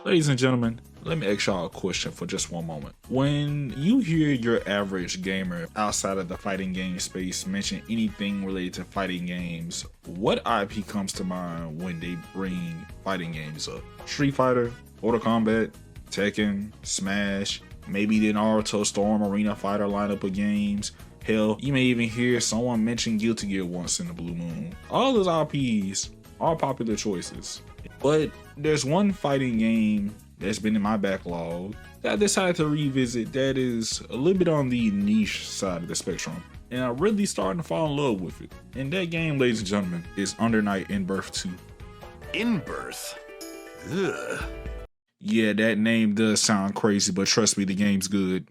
Ladies and gentlemen, let me ask y'all a question for just one moment. When you hear your average gamer outside of the fighting game space mention anything related to fighting games, what IP comes to mind when they bring fighting games up? Street Fighter, Mortal Kombat, Tekken, Smash, maybe the Naruto Storm Arena Fighter lineup of games. Hell, you may even hear someone mention Guilty Gear once in the blue moon. All those IPs are popular choices. But there's one fighting game that's been in my backlog that I decided to revisit that is a little bit on the niche side of the spectrum. And I'm really starting to fall in love with it. And that game, ladies and gentlemen, is Undernight In-Birth 2. In-Birth? Ugh. Yeah, that name does sound crazy, but trust me, the game's good.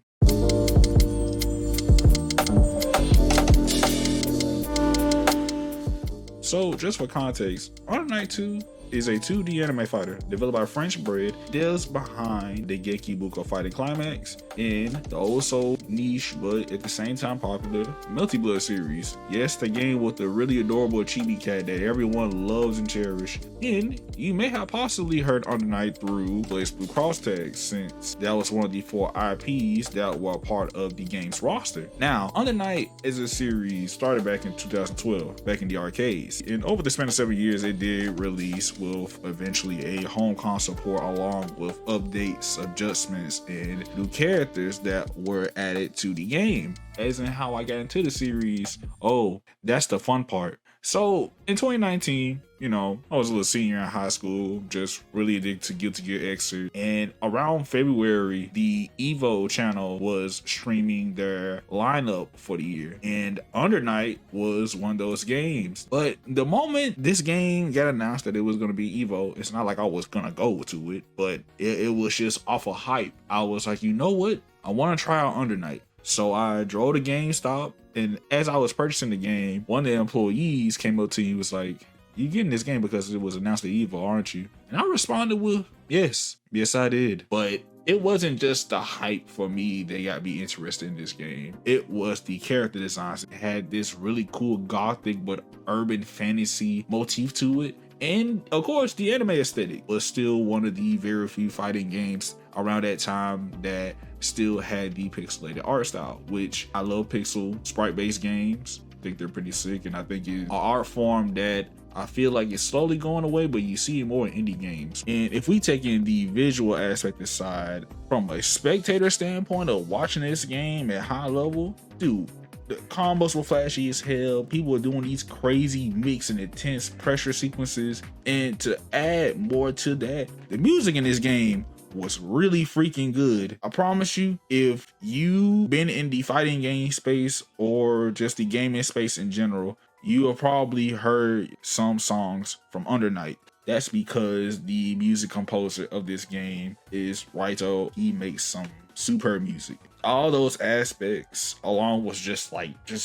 So, just for context, Undernight 2 is a 2D anime fighter developed by French bred devs behind the Gekibuko Fighting Climax and the also niche but at the same time popular Melty Blood series. Yes, the game with the really adorable chibi cat that everyone loves and cherishes. And you may have possibly heard Undernight through Blaze Blue Cross Tag, since that was one of the 4 IPs that were part of the game's roster. Now, Undernight is a series started back in 2012, back in the arcades, and over the span of 7 years it did release with eventually a home console port along with updates, adjustments, and new characters that were added to the game. As in how I got into the series, oh, that's the fun part. So in 2019, I was a little senior in high school, just really addicted to Guilty Gear Xrd, and around February, the Evo channel was streaming their lineup for the year, and Undernight was one of those games. But the moment this game got announced that it was going to be Evo, it's not like I was going to go to it, but it was just off of hype. I was like, you know what? I want to try out Undernight. So I drove to GameStop, and as I was purchasing the game, one of the employees came up to me and was like, "You getting this game because it was announced at Evo, aren't you?" And I responded with, yes I did. But it wasn't just the hype for me that got me interested in this game. It was the character designs. It had this really cool gothic but urban fantasy motif to it. And of course, the anime aesthetic was still one of the very few fighting games around that time that still had the pixelated art style, which I love pixel sprite-based games. I think they're pretty sick, and I think it's an art form that I feel like it's slowly going away, but you see it more in indie games. And if we take in the visual aspect aside, from a spectator standpoint of watching this game at high level, dude, the combos were flashy as hell. People were doing these crazy mix and intense pressure sequences. And to add more to that, the music in this game was really freaking good. I promise you, if you've been in the fighting game space or just the gaming space in general, you have probably heard some songs from Undernight. That's because the music composer of this game is Raito. He makes some superb music. All those aspects, along with just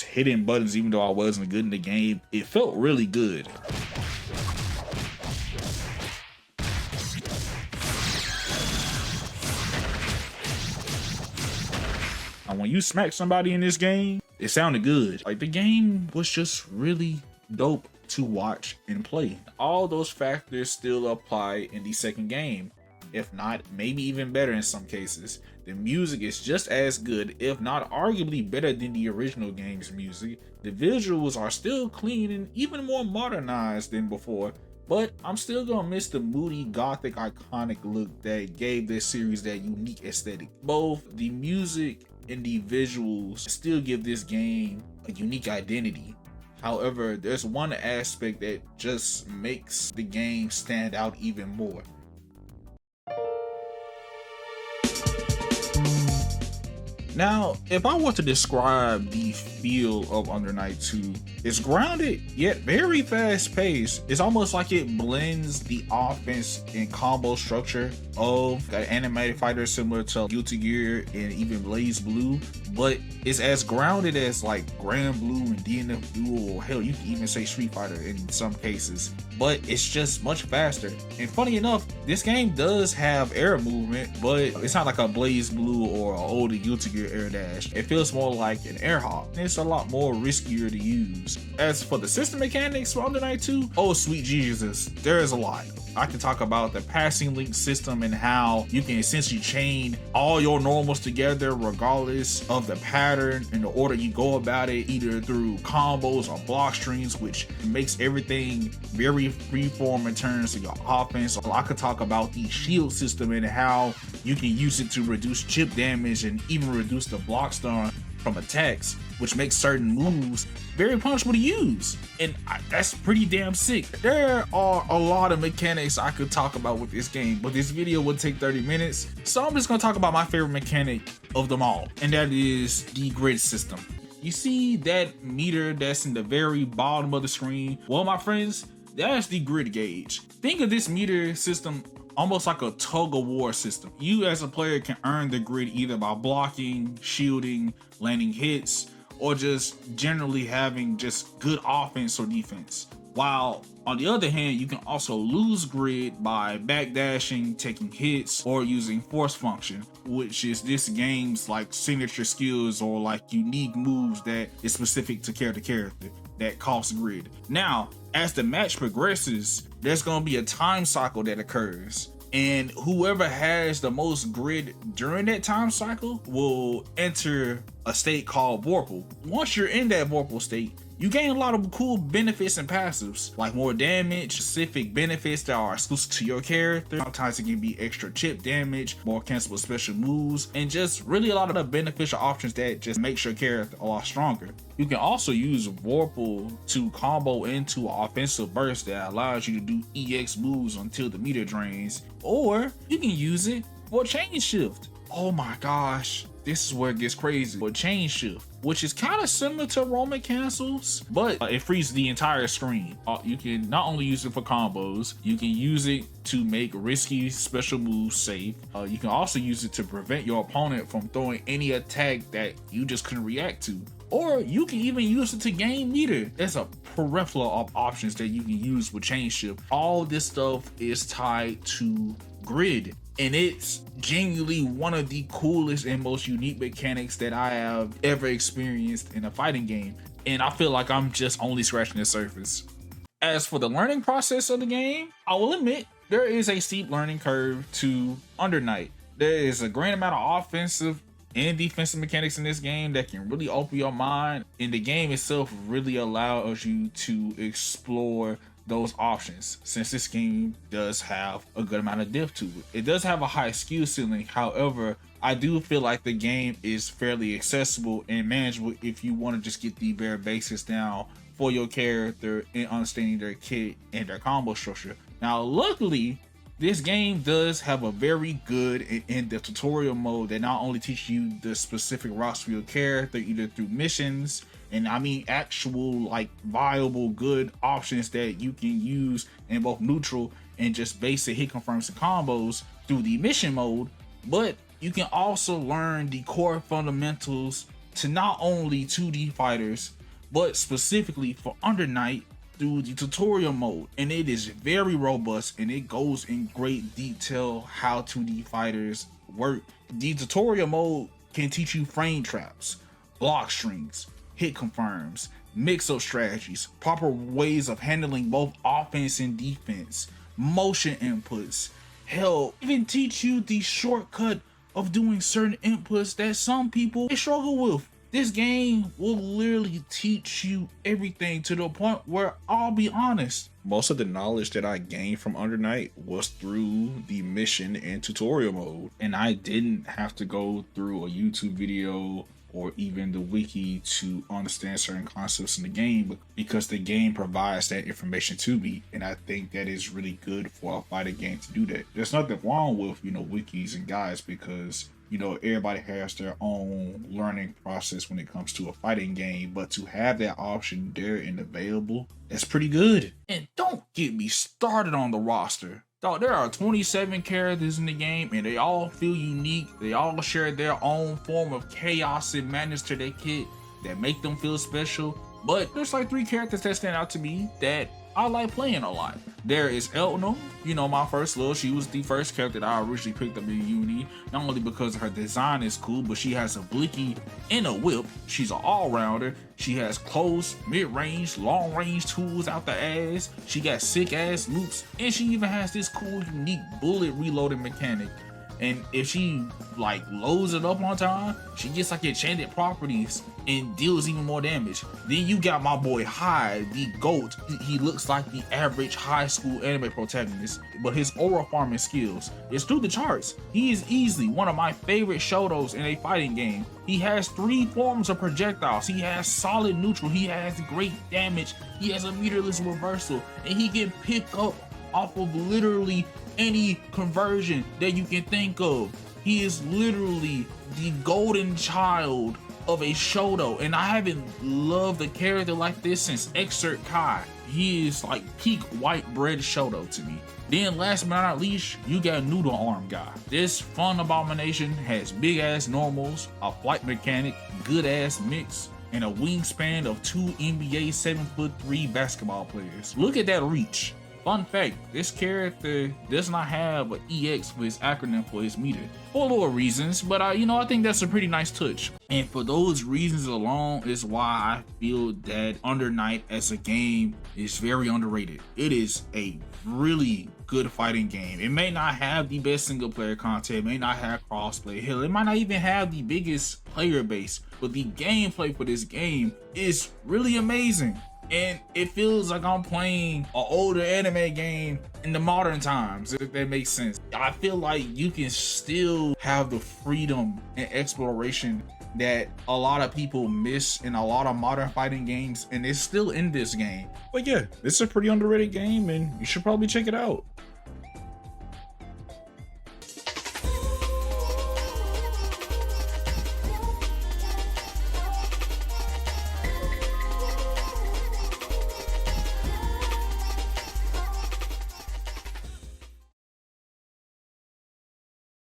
hitting buttons, even though I wasn't good in the game, it felt really good. And when you smack somebody in this game, it sounded good. Like, the game was just really dope to watch and play. All those factors still apply in the second game, if not maybe even better in some cases. The music is just as good, if not arguably better than the original game's music. The visuals are still clean and even more modernized than before, but I'm still gonna miss the moody, gothic, iconic look that gave this series that unique aesthetic. Both the music and the visuals still give this game a unique identity. However, there's one aspect that just makes the game stand out even more. Now, if I were to describe the feel of Undernight 2, it's grounded yet very fast paced. It's almost like it blends the offense and combo structure of an animated fighter similar to Guilty Gear and even Blaze Blue, but it's as grounded as like Grand Blue and DNF Duel, or hell, you can even say Street Fighter in some cases, but it's just much faster. And funny enough, this game does have air movement, but it's not like a Blaze Blue or an older Guilty Gear air dash. It feels more like an air hop. It's a lot more riskier to use. As for the system mechanics for Undernight 2, oh sweet Jesus, there is a lot. I can talk about the passing link system and how you can essentially chain all your normals together regardless of the pattern and the order you go about it, either through combos or block strings, which makes everything very freeform in terms of your offense. I could talk about the shield system and how you can use it to reduce chip damage and even reduce the block stun from attacks, which makes certain moves very punishable to use. And that's pretty damn sick. There are a lot of mechanics I could talk about with this game, but this video would take 30 minutes. So I'm just gonna talk about my favorite mechanic of them all, and that is the grid system. You see that meter that's in the very bottom of the screen? Well, my friends, that's the grid gauge. Think of this meter system almost like a tug of war system. You as a player can earn the grid either by blocking, shielding, landing hits, or just generally having just good offense or defense. While on the other hand, you can also lose grid by backdashing, taking hits, or using force function, which is this game's like signature skills or like unique moves that is specific to character that costs grid. Now, as the match progresses, there's gonna be a time cycle that occurs, and whoever has the most grid during that time cycle will enter a state called Vorpal. Once you're in that Vorpal state, you gain a lot of cool benefits and passives, like more damage, specific benefits that are exclusive to your character. Sometimes it can be extra chip damage, more cancelable special moves, and just really a lot of the beneficial options that just makes your character a lot stronger. You can also use Vorpal to combo into an offensive burst that allows you to do EX moves until the meter drains, or you can use it for chain shift. Oh my gosh, this is where it gets crazy. For chain shift, which is kind of similar to Roman cancels, but it frees the entire screen. You can not only use it for combos, you can use it to make risky special moves safe. You can also use it to prevent your opponent from throwing any attack that you just couldn't react to. Or you can even use it to gain meter. There's a plethora of options that you can use with chain shift. All this stuff is tied to grid, and it's genuinely one of the coolest and most unique mechanics that I have ever experienced in a fighting game, and I feel like I'm just only scratching the surface. As for the learning process of the game, I will admit there is a steep learning curve to Undernight. There is a great amount of offensive and defensive mechanics in this game that can really open your mind, and the game itself really allows you to explore those options, since this game does have a good amount of depth to it. It does have a high skill ceiling. However, I do feel like the game is fairly accessible and manageable if you want to just get the bare basics down for your character and understanding their kit and their combo structure. Now, luckily, this game does have a very good and in-depth tutorial mode that not only teaches you the specific routes for your character, either through missions, and I mean actual like viable good options that you can use in both neutral and just basic hit confirms and combos through the mission mode, but you can also learn the core fundamentals to not only 2D fighters, but specifically for Undernight through the tutorial mode, and it is very robust and it goes in great detail how 2D fighters work. The tutorial mode can teach you frame traps, block strings, hit confirms, mix-up strategies, proper ways of handling both offense and defense, motion inputs. Hell, even teach you the shortcut of doing certain inputs that some people struggle with. This game will literally teach you everything to the point where, I'll be honest, most of the knowledge that I gained from Undernight was through the mission and tutorial mode, and I didn't have to go through a YouTube video or even the wiki to understand certain concepts in the game, because the game provides that information to me, and I think that is really good for a fighting game to do that. There's nothing wrong with, wikis and guides, because everybody has their own learning process when it comes to a fighting game, but to have that option there and available, that's pretty good. And don't get me started on the roster. Dog, there are 27 characters in the game, and they all feel unique. They all share their own form of chaos and madness to their kit that make them feel special. But there's like 3 characters that stand out to me that I like playing a lot. There is Elna, you know, my first love. She was the first character that I originally picked up in uni, not only because her design is cool, but she has a blicky and a whip. She's an all-rounder. She has close, mid-range, long-range tools out the ass. She got sick-ass loops, and she even has this cool, unique bullet reloading mechanic. And if she like loads it up on time, she gets like enchanted properties and deals even more damage. Then you got my boy Hyde, the GOAT. He looks like the average high school anime protagonist, but his aura farming skills is through the charts. He is easily one of my favorite shotos in a fighting game. He has 3 forms of projectiles. He has solid neutral, he has great damage, he has a meterless reversal, and he can pick up off of literally any conversion that you can think of. He is literally the golden child of a shoto, and I haven't loved a character like this since Excerpt Kai. He is like peak white bread shoto to me. Then last but not least, you got Noodle Arm Guy. This fun abomination has big ass normals, a flight mechanic, good ass mix, and a wingspan of 2 NBA 7'3" basketball players. Look at that reach. Fun fact, this character does not have an EX for his acronym for his meter. For little reasons, but I think that's a pretty nice touch. And for those reasons alone is why I feel that Undernight as a game is very underrated. It is a really good fighting game. It may not have the best single player content, it may not have crossplay, hell, it might not even have the biggest player base, but the gameplay for this game is really amazing. And it feels like I'm playing an older anime game in the modern times, if that makes sense. I feel like you can still have the freedom and exploration that a lot of people miss in a lot of modern fighting games, and it's still in this game. But yeah, it's a pretty underrated game, and you should probably check it out.